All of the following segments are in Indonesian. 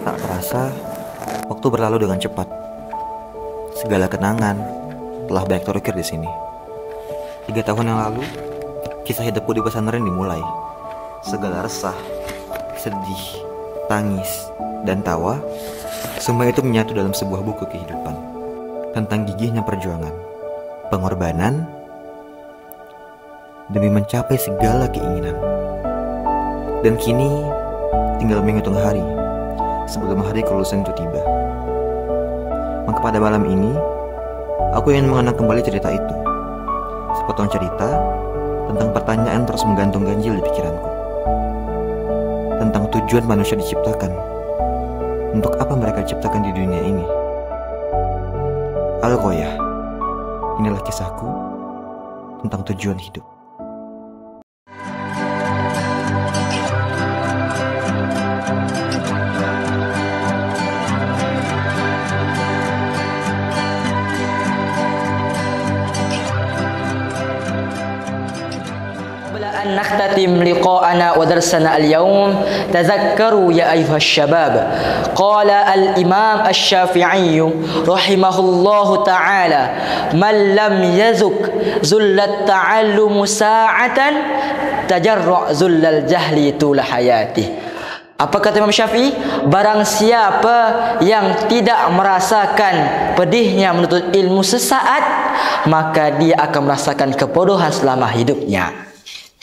Tak terasa, waktu berlalu dengan cepat. Segala kenangan telah banyak terukir di sini. 3 tahun yang lalu, kisah hidupku di pesantren dimulai. Segala resah, sedih, tangis, dan tawa, semua itu menyatu dalam sebuah buku kehidupan. Tentang gigihnya perjuangan, pengorbanan, demi mencapai segala keinginan. Dan kini, tinggal menghitung hari sebelum hari kelulusan itu tiba. Maka pada malam ini, aku ingin mengenang kembali cerita itu. Sepotong cerita tentang pertanyaan terus menggantung ganjil di pikiranku. Tentang tujuan manusia diciptakan. Untuk apa mereka diciptakan di dunia ini? Al-Ghoyah. Inilah kisahku tentang tujuan hidup. نختتم لقاءنا ودرسنا اليوم تذكروا يا أيها الشباب قال الإمام الشافعي رحمه الله تعالى من لم يذق ذل التعلم ساعة تجرع ذل الجهل طول حياته. Apa kata Imam Syafi'i? Barang siapa yang tidak merasakan pedihnya menuntut ilmu sesaat, maka dia akan merasakan kebodohan selama hidupnya.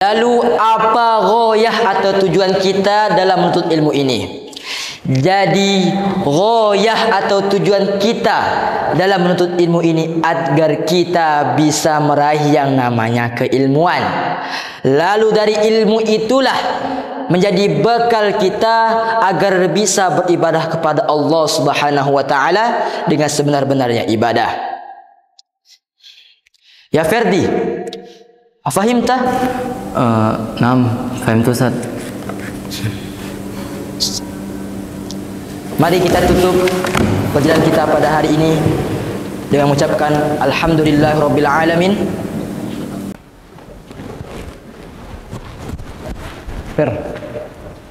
Lalu apa ghoyah atau tujuan kita dalam menuntut ilmu ini? Jadi ghoyah atau tujuan kita dalam menuntut ilmu ini agar kita bisa meraih yang namanya keilmuan. Lalu dari ilmu itulah menjadi bekal kita agar bisa beribadah kepada Allah Subhanahu wa taala dengan sebenar-benarnya ibadah. Ya Ferdi, fahimta? Naam, fahimtu Ustaz. Mari kita tutup perjalanan kita pada hari ini dengan mengucapkan alhamdulillahirabbil alamin. Per,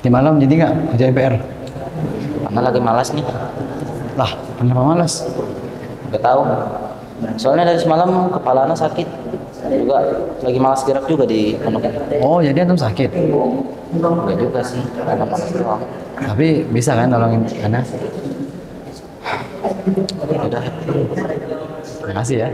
di malam jadi nggak kerja PR? Karena lagi malas nih. Lah, kenapa malas? Gak tahu. Soalnya dari semalam kepalanya sakit. Juga lagi malas gerak juga di pondok. Oh, jadi antum sakit? Enggak juga sih, karena malas doang. Tapi bisa kan nolongin Ana? Udah. Terima kasih ya.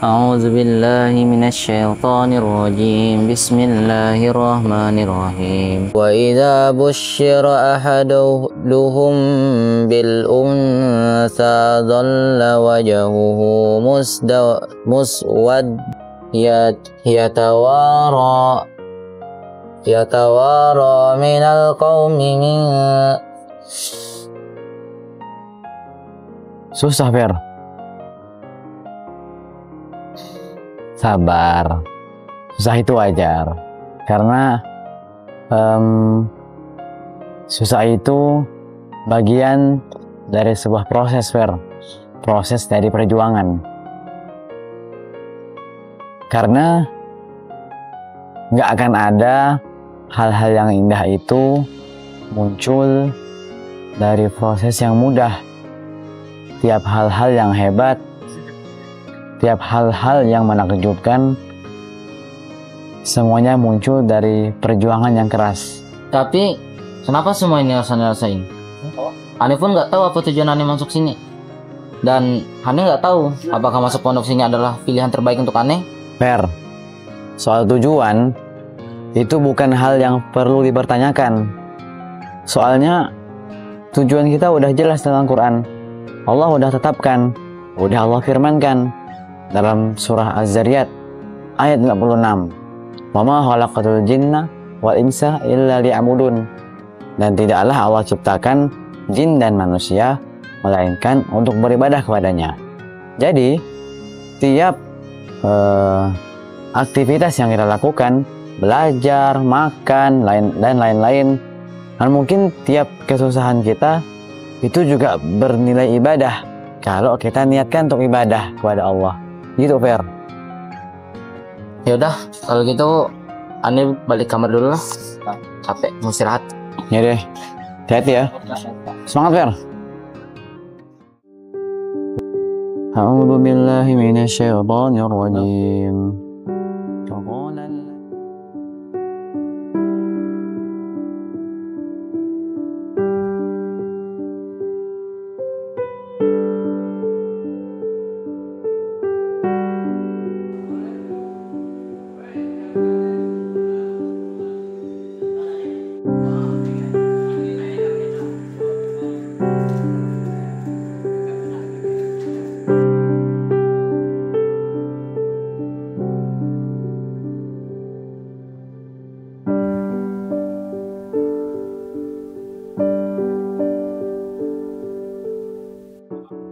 A'udzu billahi minasyaitonir rajim. Bismillahirrahmanirrahim. Wa idza busyira ahaduhum bil untha dhalla wajhuhu muswad yatawara minal qaumi min. Susah, Per. Sabar, susah itu wajar karena susah itu bagian dari sebuah proses, proses dari perjuangan. Karena nggak akan ada hal-hal yang indah itu muncul dari proses yang mudah. Tiap hal-hal yang hebat, tiap hal-hal yang menakjubkan, semuanya muncul dari perjuangan yang keras. Tapi kenapa semua ini rasanya rasain? Ane pun nggak tahu apa tujuan Ane masuk sini. Dan Ane nggak tahu apakah masuk pondok sini adalah pilihan terbaik untuk Ane. Per, soal tujuan itu bukan hal yang perlu dipertanyakan. Soalnya tujuan kita udah jelas dalam Quran. Allah udah tetapkan, udah Allah firmankan dalam surah Az-Zariyat ayat 56. Wa ma khalaqatul jinna wal insa illa liya'budun. Dan tidaklah Allah ciptakan jin dan manusia melainkan untuk beribadah kepadanya. Jadi tiap aktivitas yang kita lakukan, belajar, makan, dan lain-lain, Dan mungkin tiap kesusahan kita itu juga bernilai ibadah kalau kita niatkan untuk ibadah kepada Allah. Gitu, Fer. Ya udah, kalau gitu Ane balik kamar dulu lah. Capek, mau istirahat. Ya deh. Hati-hati ya. Semangat, Fer. A'udzu billahi minasyaitonir rajim.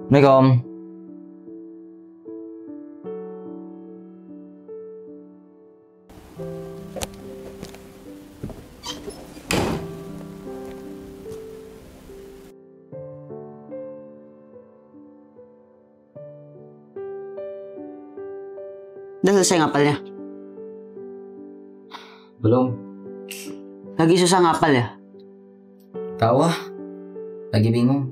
Assalamualaikum. Udah selesai ngapalnya? Belum. Lagi susah ngapal ya? Tahu ah. Lagi bingung.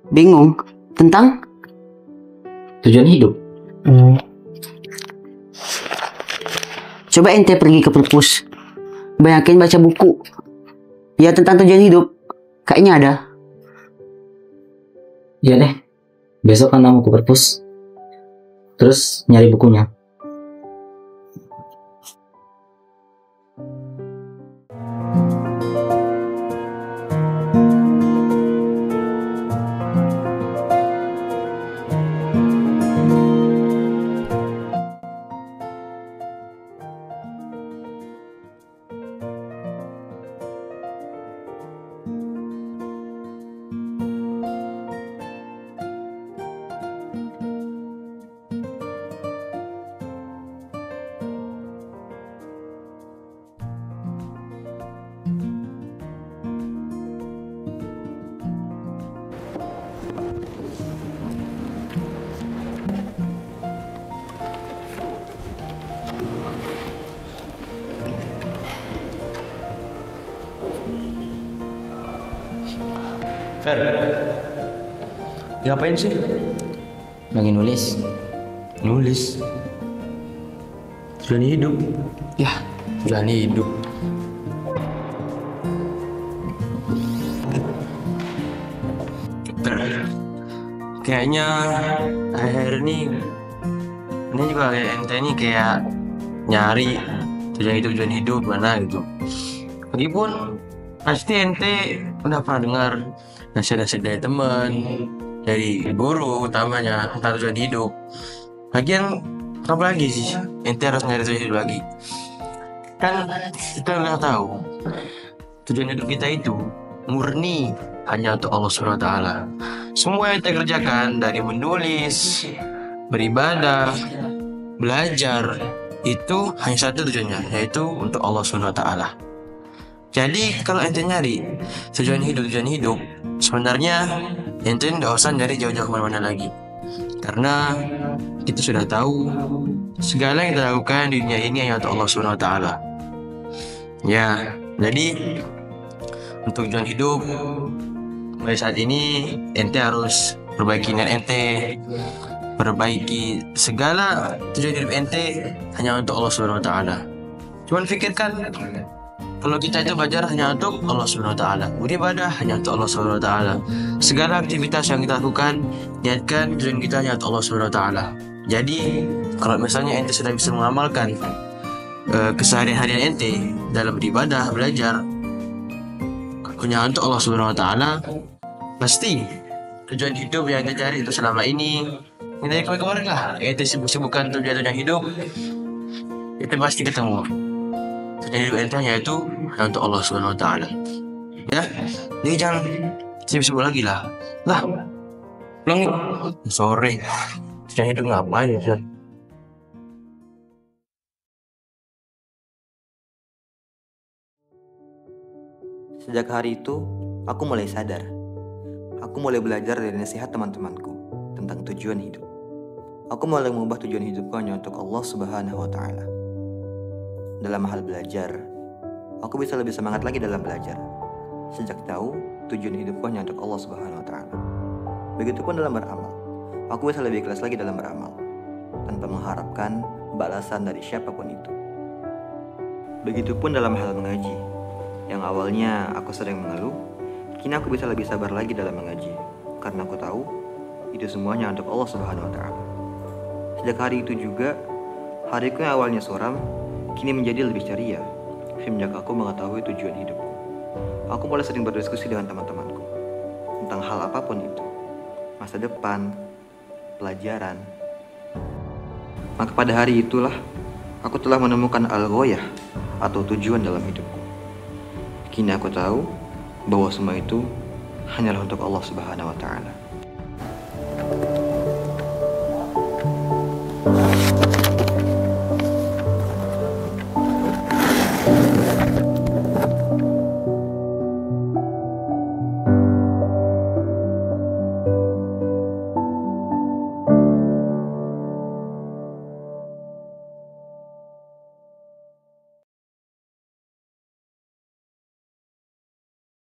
Bingung? Tentang? Tujuan hidup. Coba ente pergi ke perpus. Banyakin baca buku. Ya tentang tujuan hidup. Kayaknya ada. Iya deh. Besok kan mau ke perpus. Terus nyari bukunya. Fer, ngapain sih? Lagi nulis. Nulis. Tujuan hidup. Ya, tujuan hidup. Kayaknya akhir ini juga kayak ente ini kayak nyari tujuan hidup mana gitu. Lagipun pasti ente udah pernah dengar nasihat-nasihat dari teman, dari guru utamanya tentang tujuan hidup. Lagian apa lagi sih ente harus nyari tujuan hidup lagi? Kan kita udah tahu tujuan hidup kita itu murni hanya untuk Allah SWT. Semua yang kita kerjakan dari menulis, beribadah, belajar itu hanya satu tujuannya, yaitu untuk Allah SWT. Jadi kalau ente nyari tujuan hidup sebenarnya ente nggak usah nyari jauh-jauh kemana-mana lagi, karena kita sudah tahu segala yang kita lakukan di dunia ini hanya untuk Allah SWT. Ya, jadi untuk tujuan hidup mulai saat ini ente harus perbaiki niat ente, perbaiki segala tujuan hidup ente hanya untuk Allah SWT. Cuman pikirkan, kalau kita itu belajar hanya untuk Allah SWT, beribadah hanya untuk Allah SWT, segala aktivitas yang kita lakukan niatkan tujuan kita hanya untuk Allah SWT. Jadi kalau misalnya ente sudah bisa mengamalkan keseharian-harian ente dalam beribadah, belajar hanya untuk Allah SWT, pasti tujuan hidup yang ente cari itu selama ini, dari kemarin lah ente sibuk-sibukkan tujuan hidup, itu pasti ketemu. Tujuan hidup ente hanya itu hanya untuk Allah SWT. Ya, jadi jangan sibuk-sibuk lagi lah. Pulang yuk. Sore. Tujuan hidup ngapain ya? Sejak hari itu, aku mulai sadar. Aku mulai belajar dari nasihat teman-temanku tentang tujuan hidup. Aku mulai mengubah tujuan hidupku hanya untuk Allah Subhanahu wa Ta'ala. Dalam hal belajar, aku bisa lebih semangat lagi dalam belajar. Sejak tahu tujuan hidupku hanya untuk Allah Subhanahu wa Ta'ala. Begitupun dalam beramal, aku bisa lebih ikhlas lagi dalam beramal, tanpa mengharapkan balasan dari siapapun itu. Begitupun dalam hal mengaji, yang awalnya aku sering mengeluh, kini aku bisa lebih sabar lagi dalam mengaji, karena aku tahu itu semuanya untuk Allah Subhanahu wa Ta'ala. Sejak hari itu juga, hariku yang awalnya suram, kini menjadi lebih ceria, semenjak aku mengetahui tujuan hidupku. Aku mulai sering berdiskusi dengan teman-temanku tentang hal apapun itu, masa depan, pelajaran. Maka pada hari itulah, aku telah menemukan al-ghoyah atau tujuan dalam hidupku. Kini aku tahu bahwa semua itu hanyalah untuk Allah Subhanahu wa Ta'ala.